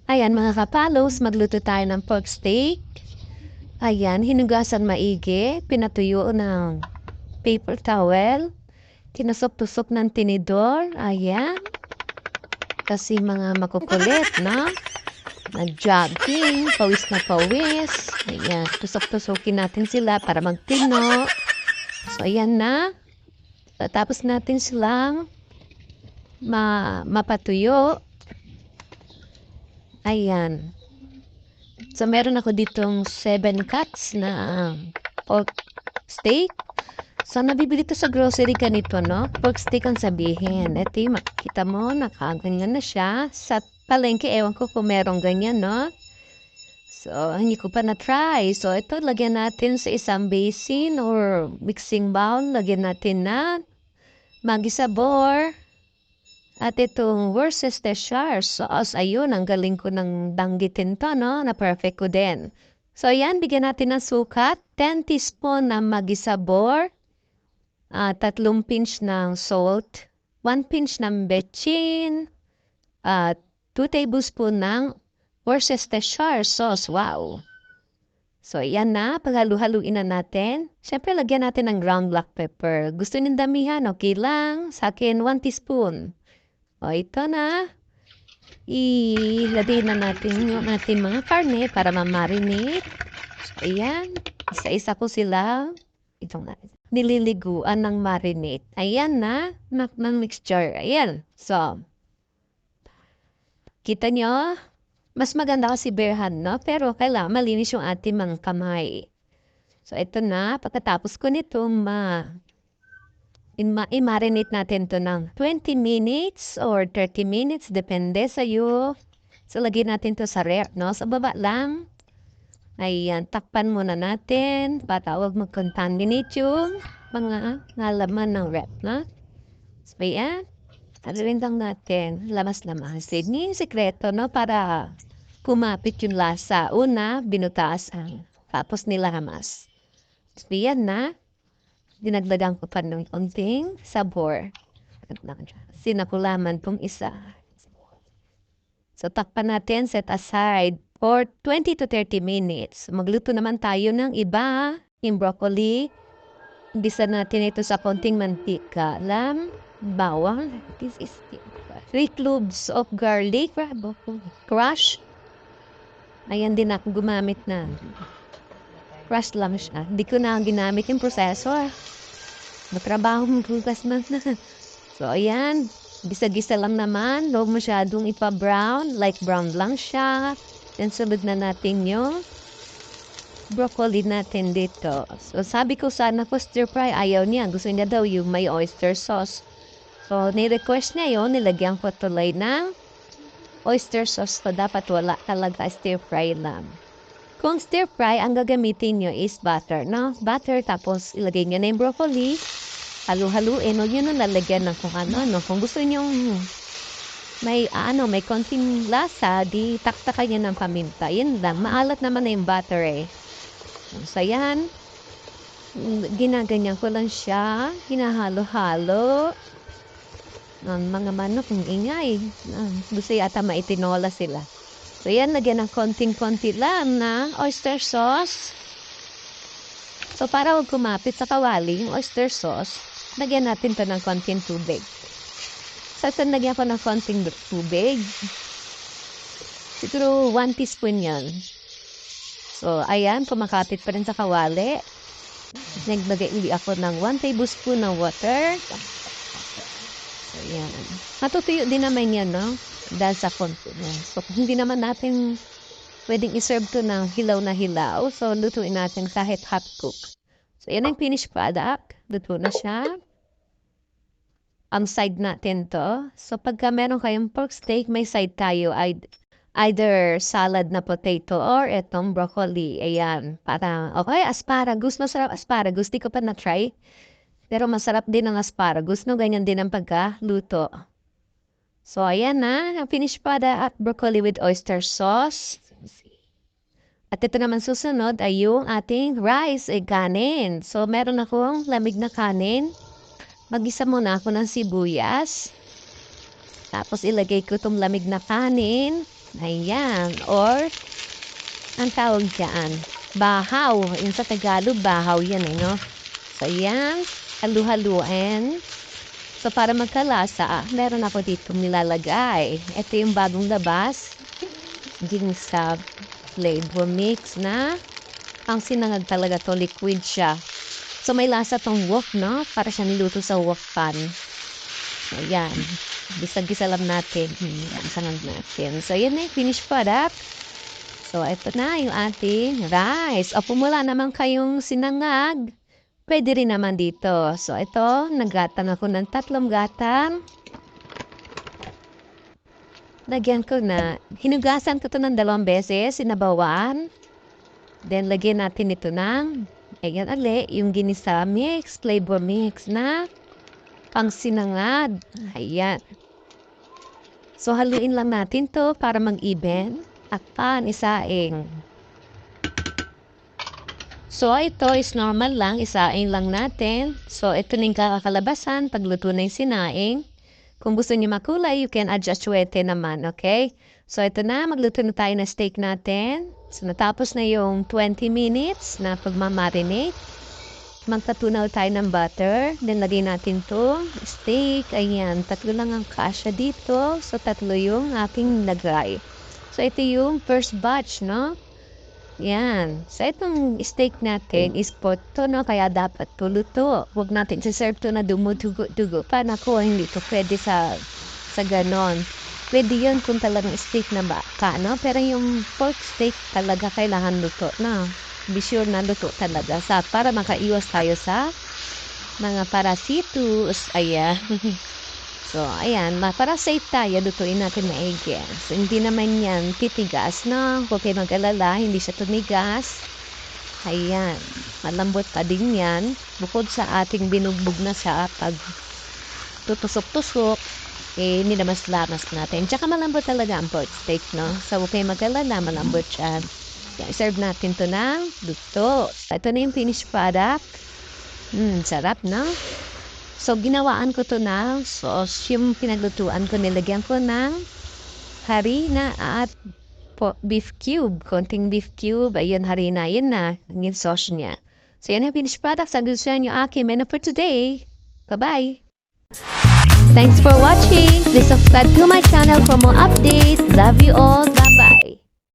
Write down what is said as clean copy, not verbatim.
Ayan mga kapalos, magluto tayo ng pork steak. Ayan, hinugasan maigi, pinatuyo ng paper towel, tinusok-tusok ng tinidor, ayan. Kasi mga makukulit, na? Nag-jogging, pawis na pawis. Ayan, tusok-tusokin natin sila para magtino. So, ayan na. Tapos natin silang mapatuyo. Ayan. So, meron ako ditong 7 cuts na pork steak. So, nabibili to sa grocery ganito, no? Pork steak ang sabihin. Ito yung makikita mo, nakaganyan na siya. Sa palengke, ewan ko kung merong ganyan, no? So, hindi ko pa na-try. So, ito, lagyan natin sa isang basin or mixing bowl. Lagyan natin na Maggi sabor. At itong Worcestershire sauce, ayun, ang galing ko nang banggitin to, no? Na perfect ko din. So, ayan, bigyan natin ng sukat. 10 teaspoon ng Maggi sabor. 3 pinch ng salt. 1 pinch ng bechin. At 2 tablespoon ng Worcestershire sauce. Wow! So, ayan na. Paghalu-haluin na natin. Siyempre, lagyan natin ng ground black pepper. Gusto niyong damihan? Okay lang. Sa akin, 1 teaspoon. O, ito na. Ilagay na natin yung ating mga karne para ma-marinate. So, ayan. Isa-isa ko sila. Itong nililiguan ng marinate. Ayan na. Ng mixture. Ayan. So, kita nyo? Mas maganda kasi barehan, no? Pero kailangan malinis yung ating mga kamay. So, ito na. Pagkatapos ko nito, i-marinate natin to ng 20 minutes or 30 minutes, depende sa iyo. So, lagyan natin to sa ref, no? Sa baba lang. Ayan, takpan muna natin para huwag mag-contaminate yung mga laman ng ref, no? So, ayan. Alawin lang natin. Lamas-lamasin. Yung sekreto, no? Para kumapit yung lasa. Una, binutasan. Tapos nilamas. So, ayan na. Dinagdagan ko pa ng konting sabor. Sinakulaman pong isa. So, takpan natin, set aside for 20 to 30 minutes. Magluto naman tayo ng iba, yung broccoli. Imbisa natin ito sa konting mantika. Bawang. This is 3 cloves of garlic. Crush. Ayan din ako gumamit na. Crush lang siya. Hindi ko na ginamit yung processor. Matrabaho mong bukas na. So, ayan. Gisa-gisa lang naman. Huwag masyadong ipa-brown. Like brown lang siya. Then, sunod na natin yung broccoli natin dito. So, sabi ko sana ko stir fry. Ayaw niya. Gusto niya daw yung may oyster sauce. So, ni-request niya yun. Nilagyan ko tuloy ng oyster sauce. So, dapat wala talaga stir fry lang. Kung stir fry, ang gagamitin nyo is butter, no? Butter, tapos ilagay nyo na yung broccoli. Halu-haluin. Huwag nyo na lalagyan ng kung ano, no? Kung gusto nyo may konting lasa, di taktakan nyo ng paminta. Yun lang. Maalat naman na yung butter, eh. So, yan. Ginaganyan ko lang siya. Hinahalo-halo. Mga manok, ang ingay. Gusto yata maitinola sila. So, yan, lagyan ng konting-konti lang na oyster sauce. So, para huwag kumapit sa kawali, yung oyster sauce, lagyan natin to ng konting tubig. So, ito, lagyan ko ng konting tubig. Siguro 1 teaspoon yan. So, ayan, kumakapit pa rin sa kawali. Naglagay uli ako ng 1 tablespoon ng water. So, ayan. Matutuyo din naman yan, no? Dahil sa konti. So, hindi naman natin pwedeng iserve to ng hilaw na hilaw. So, lutuin natin kahit hot cook. So, yan ang finished product. Luto na siya. Ang side natin to. So, pagka meron kayong pork steak, may side tayo. Either salad na potato or etong broccoli. Ayan. Para, okay, asparagus. Masarap asparagus. Di ko pa na-try. Pero masarap din ang asparagus. No, ganyan din ang pagkaluto. So, ayan na. Ang finished product, broccoli with oyster sauce. At ito naman susunod ay yung ating rice, kanin. So, meron akong lamig na kanin. Mag-isa muna ako ng sibuyas. Tapos, ilagay ko itong lamig na kanin. Ayan. Or, ang tawag dyan, bahaw. Yung sa Tagalog, bahaw yan no? So, ayan. Halu-haluin. So, para magkalasa, meron ako dito nilalagay. Ito yung bagong labas. Ginsa flavor mix na ang sinangag talaga to, liquid siya. So, may lasa tong wok, no? Para siya niluto sa wok pan. So, ayan. Gisa-gisa lang natin. Isangag natin. So, yan na yung finished product. So, ito na yung ating rice. O, pumula naman kayong sinangag. Pwede rin naman dito. So, ito, naggatan ako ng 3 gatan. Lagyan ko na. Hinugasan ko to ng 2 beses. Sinabawan. Then, lagyan natin ito ng, ayan ali, yung ginisa mix, flavor mix na pang sinangad. Ayan. So, haluin lang natin to para mag-even. Takpan, isaing. So, ito is normal lang. Isaing lang natin. So, ito na yung kakalabasan. Pagluto na yung sinaing. Kung gusto niyo makulay, you can adjust suwete naman, okay? So, ito na. Magluto na tayo ng steak natin. So, natapos na yung 20 minutes na pagmamarinate. Magtatunaw tayo ng butter. Then, lagay natin to steak. Ayan. 3 lang ang kasya dito. So, 3 yung aking lagay. So, ito yung first batch, no? Yan. So, itong steak natin is pot to, no? Kaya dapat tuluto. Huwag natin siserve to na dumudugo-dugo. Paano ko, hindi to pwede sa ganon. Pwede yun kung talagang steak na baka, no? Pero yung pork steak talaga kailangan luto, no? Be sure na luto talaga para makaiwas tayo sa mga parasitus. Ayan. So, ayan. Para safe tayo, lutuin natin maigi. So, hindi naman yan titigas, no? Huwag kayo mag-alala, hindi siya tumigas. Ayan. Malambot pa din yan. Bukod sa ating binugbog na sa pag tutusok-tusok, hindi na mas lamas natin. Tsaka malambot talaga ang pork steak, no? So, huwag kayo mag-alala, malambot siya. Serve natin to ng luto. Ito na yung finished product. Sarap, no? So, ginawaan ko to ng sauce. Yung pinaglutuan ko, nilagyan ko ng harina at beef cube. Konting beef cube. Ayun, harina. Yun na. Yung sauce niya. So, yan yung finished product. Sabi ko yung aking menu for today. Bye-bye! Thanks for watching. Please subscribe to my channel for more updates. Love you all. Bye.